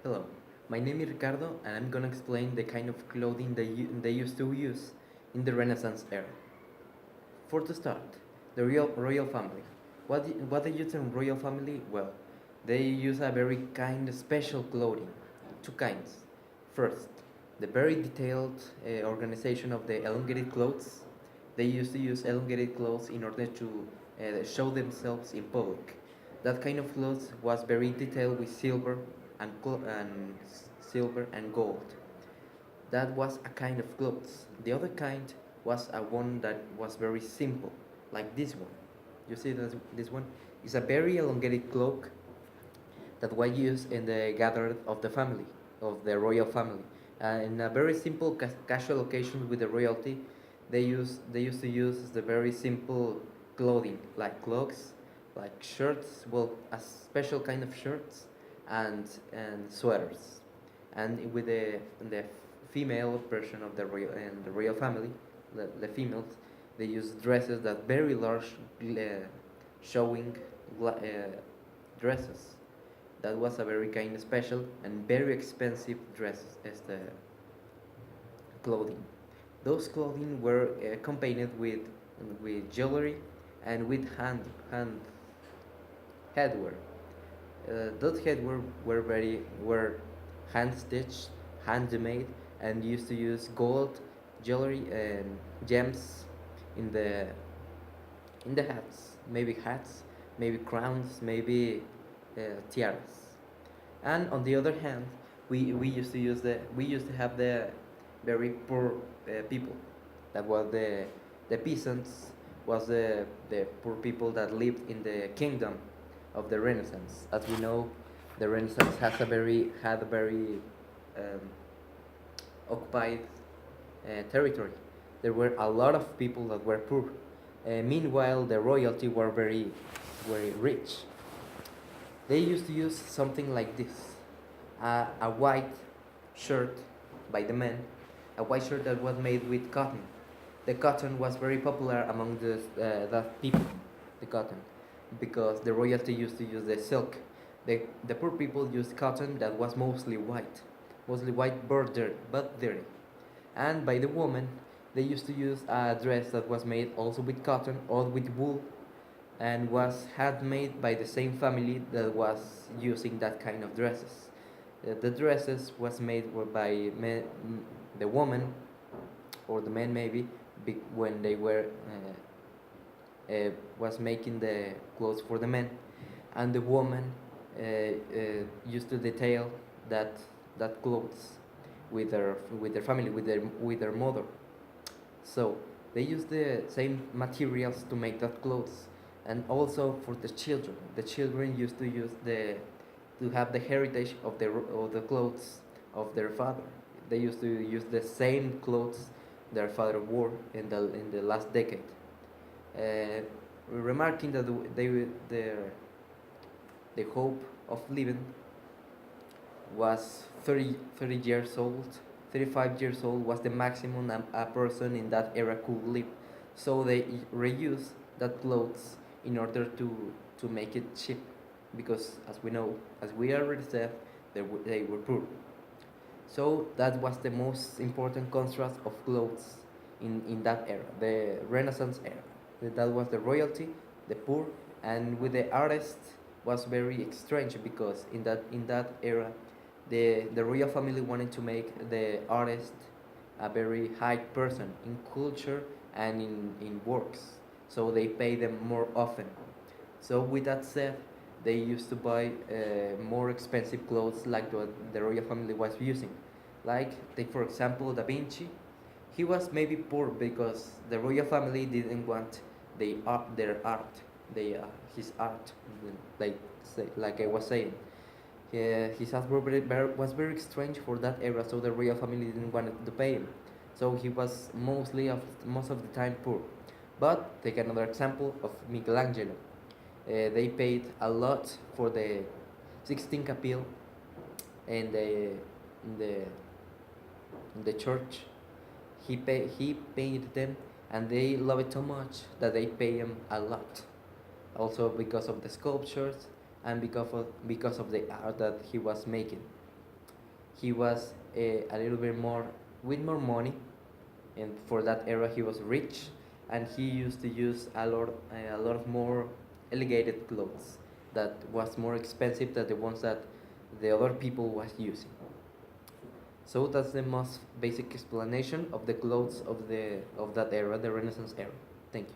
Hello, my name is Ricardo, and I'm gonna explain the kind of clothing they used to use in the Renaissance era. For to start, the real royal family. What they use in royal family? Well, they use a very kind of special clothing, two kinds. First, the very detailed organization of the elongated clothes. They used to use elongated clothes in order to show themselves in public. That kind of clothes was very detailed with silver and gold. That was a kind of clothes. The other kind was a one that was very simple, like this one. You see this one is a very elongated cloak that was used in the gathering of the family, of the royal family. In a very simple casual occasions with the royalty, they used to use the very simple clothing like cloaks, like shirts, well, a special kind of shirts, and sweaters. And with the female version of the royal family, the females, they use dresses that very large, showing dresses. That was a very kind of special and very expensive dresses as the clothing. Those clothing were accompanied with jewelry and with hand headwear. Those headwear were hand stitched, handmade, and used to use gold jewelry and gems in the hats, maybe crowns, maybe tiaras. And on the other hand, we used to we used to have the very poor people. That was the peasants, was the poor people that lived in the kingdom of the Renaissance. As we know, the Renaissance had a very um, occupied territory. There were a lot of people that were poor. Meanwhile, the royalty were very rich. They used to use something like this: a white shirt by the men, a white shirt that was made with cotton. The cotton was very popular among the people, the cotton, because the royalty used to use the silk. The poor people used cotton that was mostly white but dirty. And by the woman, they used to use a dress that was made also with cotton or with wool, and was handmade by the same family that was using that kind of dresses. The dresses was made by the woman or the men maybe when they were was making the clothes for the men, and the woman used to detail that clothes with their family, with their mother. So they use the same materials to make that clothes, and also for the children. The children used to use the to have the heritage of the clothes of their father. They used to use the same clothes their father wore in the last decade. Uh, Remarking that the hope of living was 30 years old. 35 years old was the maximum a person in that era could live. So they reuse that clothes in order to make it cheap, because as we know, as we already said, they were poor. So that was the most important contrast of clothes in that era, the Renaissance era. That was the royalty, the poor, and with the artist was very strange, because in that era, the royal family wanted to make the artist a very high person in culture and in works, so they pay them more often. So with that said, they used to buy more expensive clothes like the royal family was using. Like, take for example Da Vinci. He was maybe poor because the royal family didn't want their art, his art, like like I was saying. His art was very strange for that era, so the royal family didn't want to pay him. So he was most of the time poor. But take another example of Michelangelo. They paid a lot for the Sixtine Capel and in the in the church. He paid them, and they love it so much that they pay him a lot. Also because of the sculptures and because of the art that he was making. He was a little bit more with more money, and for that era he was rich, and he used to use a lot of more elevated clothes that was more expensive than the ones that the other people was using. So that's the most basic explanation of the clothes of that era, the Renaissance era. Thank you.